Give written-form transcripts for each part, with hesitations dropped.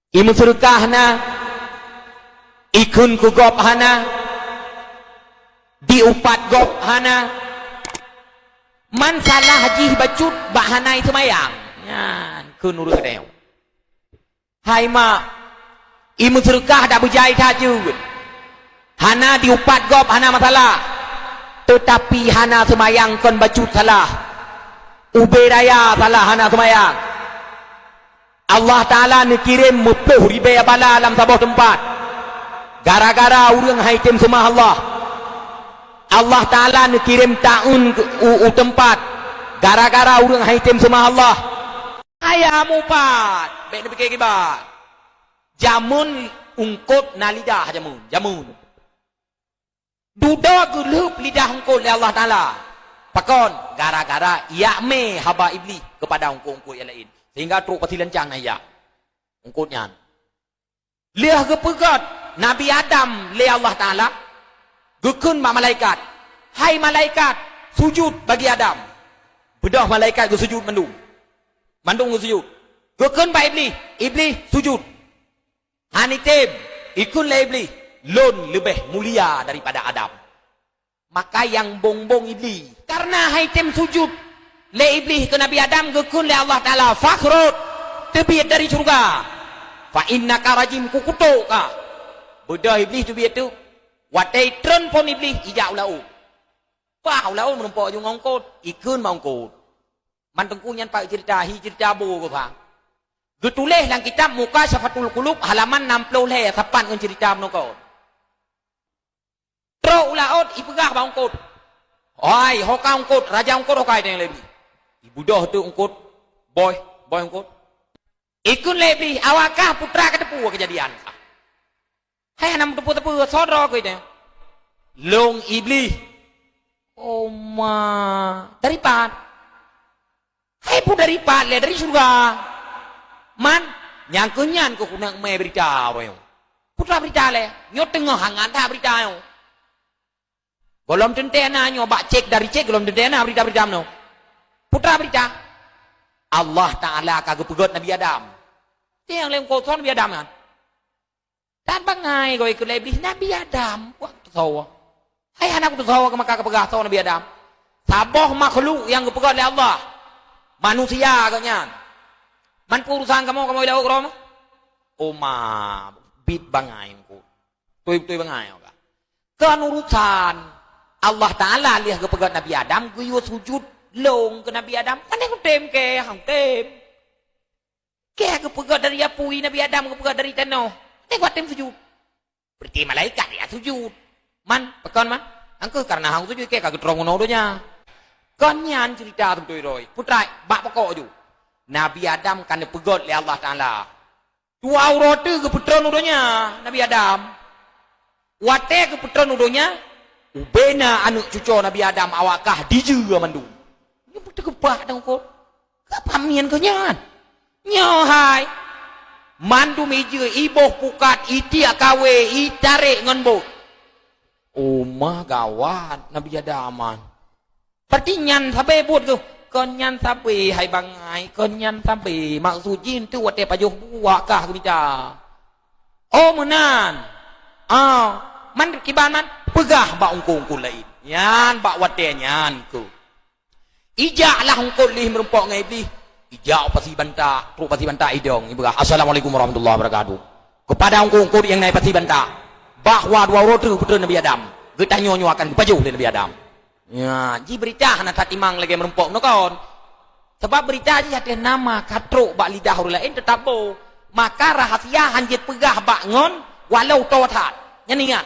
Imu surkahna ikun ku gop hana diupat gop hana man salah haji bacut bahanai semayang nyan kun uru kedeu hai ma imu surkah dak bujai tajud hana diupat gop hana masalah tetapi hana semayang kon bacut salah ube raya salah hana semayang Allah Ta'ala kirim mupuh riba bala dalam sebuah tempat gara-gara orang haitim semua Allah Ta'ala kirim ta'un tempat gara-gara orang haitim semua Allah ayam upat baik nak fikir kibat jamun ungkut na lidah jamun duda gelup lidah ungkut oleh Allah Ta'ala pakon gara-gara yakme haba iblis kepada ungkut-ungkut yang lain sehingga teruk pasti lencang naya ungkutnya liah kepegat Nabi Adam le Allah Ta'ala gekun mak malaikat hai malaikat sujud bagi Adam bedah malaikat ke sujud mandung ke sujud gekun mak iblis sujud hanitim ikun le iblis lon lebih mulia daripada Adam maka yang bongbong iblis karena haitim sujud le iblis ke Nabi Adam gekun le Allah Ta'ala fakhrut tebiat dari surga fa innaka rajim kukutuk ka bedah iblis tu biat tu watai tren pon iblis ijak ulau pa ulau menumpuk jung ngongkot ikun mangkot man tengku nyan pak cerita bo ko bang getuleh lang kitab muka syafatul qulub halaman 60 le sapan ngan cerita menokot tro ulaut ipegah bangkot oi hoka ungkot raja ungkot hokai teng lebih ibu dah tu ungkut boy ungkut ikun lebih awakah putra ketepu kejadian hai nam tepu sodro ko itu long iblis oma dari pat hai pu dari pat le dari surga man yang kenyan ko kunang me berita royo putra berita le nyot tengah hangan ta berita yo golom tentena nyo bak cek dari cek golom tentena berita no putra berita Allah Ta'ala kagak pegot Nabi Adam tiang lem kotor Nabi Adam kan dan bangai kau ikut iblis Nabi Adam waktu sawa hai anak tu sawa ke maka kepegah sawa Nabi Adam saboh makhluk yang kepegot oleh Allah manusia agaknya man urusan kamu ilau krom oma bit bangai ku tuh bangai ka kan urusan Allah Ta'ala lihat kepegot Nabi Adam guyu sujud long ke Nabi Adam mana aku tem ke hang tem ke kepegat dari apui Nabi Adam kepegat dari tanah ni kuat tem sujud berarti malaikat ya sujud man pekan man angke karena hang sujud ke kagak terong nodonya konyan cerita tu roy putra bak pokok ju Nabi Adam kan pegot oleh Allah Ta'ala dua aurat ke putra nodonya Nabi Adam wate ke putra nodonya ubena anu cucu Nabi Adam awakah diju mandu betul kebak dong kok kapamian kau nyan nyohai mandu meja iboh pukat itia kawe itare ngonbo umah gawat Nabi Adaman berarti nyan sampai buat tu kon nyan sampai hai bangai kon nyan sampai maksud jin tu wate pajuh buakah kita oh menan man kiban man pegah bak ungkung lain nyan bak wate nyan ku ijak lah ungkut lih merumpok dengan iblis ijak pasti bantah teruk pasti bantah idong ibrah assalamualaikum warahmatullahi wabarakatuh kepada ungkut yang naik pasti bantah bahwa dua rotu putra Nabi Adam getanyo akan pajuh dari Nabi Adam ya ji berita hana tatimang lagi merumpok nokon sebab berita ji ada nama katruk bak lidah orang lain tetap bo maka rahasia hanjit pegah bak ngon walau totat nyan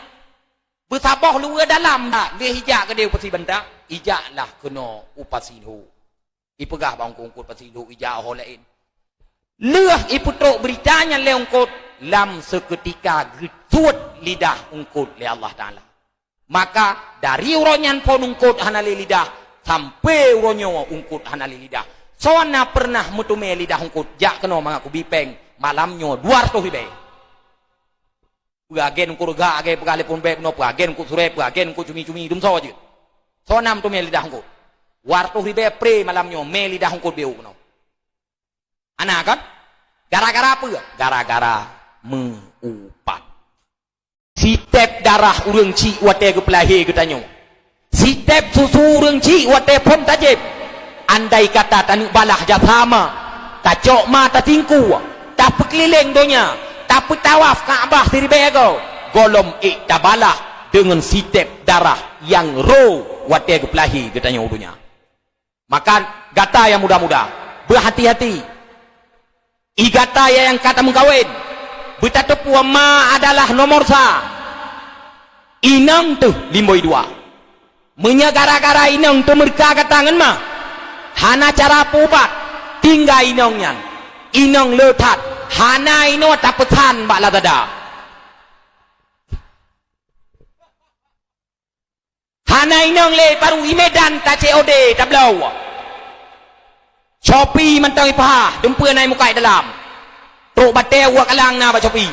bersabar luar dalam tak dia hijak ke dia pasti bantah ijaklah kena upasihu ipegah bang kongkot pasihu ijak orang lain leh iputruk beritanya le ungkot lam seketika getut lidah ungkot le Allah Ta'ala maka dari uronyan pon ungkot hanali lidah sampai uronyo ungkot hanali lidah soana pernah mutume lidah ungkot jak kena mengaku bipeng malamnya 200 ribu agen ungkot ga agen pegale pun bek no agen ungkot sure agen ungkot cumi-cumi dum sawa je so nam tu meli dah hongkot wartu ribe pre malamnya meli dah hongkot beu no anak kan Gara-gara apa? Gara-gara mengupat. Sitep darah urang cik wate ke pelahir ke tanyo. Sitep susu urang cik wate pun tajib. Andai kata tanuk balah jasama, tak cok ma tak tingku, tak perkeliling dunia, tak tawaf Kaabah diri bego. Golom tak balah dengan sitep darah yang roh wate ke pelahir ke tanyo dunia. Maka gata yang muda-muda, berhati-hati. Igata yang kata mengkawin betatu ma adalah nomor sa inang tu limboi dua menya gara-gara inang tu mereka ke tangan mah hana cara pubat tinggal inang yang inang letat hana ino tapetan bak ladada hana inang le paru imedan ta COD ta blau Shopee mentang ipah dempua naik muka dalam truk batai uak alang na ba Shopee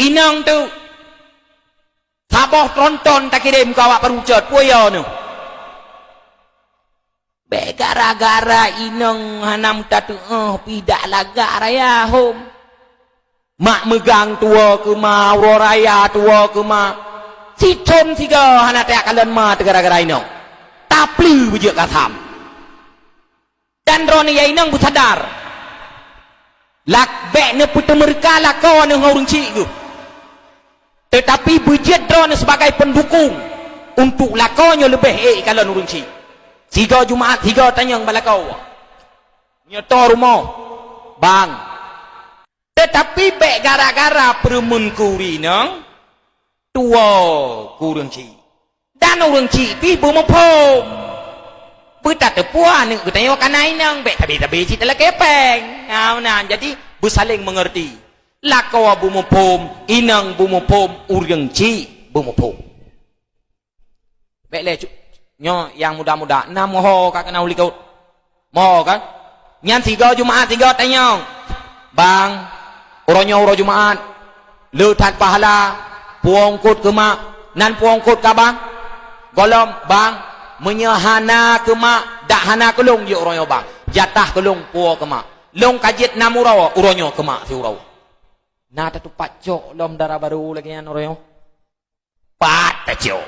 inang tu saboh tronton tak kirim kau awak perucut puyo nu be gara-gara inang hanam tatu pidak laga raya hom mak megang tua ke ma raya tua ke ma si tom tiga hana tak kalian ma gara-gara inang tapli bejak katam dan roni ya inang sadar lak be ne putu mereka lakon ne ngurung cik tu tetapi budget drone sebagai pendukung untuk lakonnya lebih kalau ngurung cik 3 Jumaat 3 tanyang balakau nyoto rumah bang tetapi be gara-gara peremun kuri nang tua kurung cik dan urung cik pi bumopom Betat tepuan yang kita nyawa kanai nang be tabi cita lah kepeng. Nah, jadi bersaling mengerti. Lakawa bumupom, inang bumupom, urang ci bumupom. Be le nyo yang muda-muda nam moho ka kena uli kau. Moho kan? Nyan 3 Jumaat 3 tanyong. Bang, uro Jumaat. Letat pahala puong kut ke mak, nan puong kut ka bang. Golom bang menyahana ke mak dak hana ke long yo royo bang jatah ke long puo ke mak long kajit namurau uronyo ke mak si urau na tatu pacok lom darah baru lagi an royo pat tacok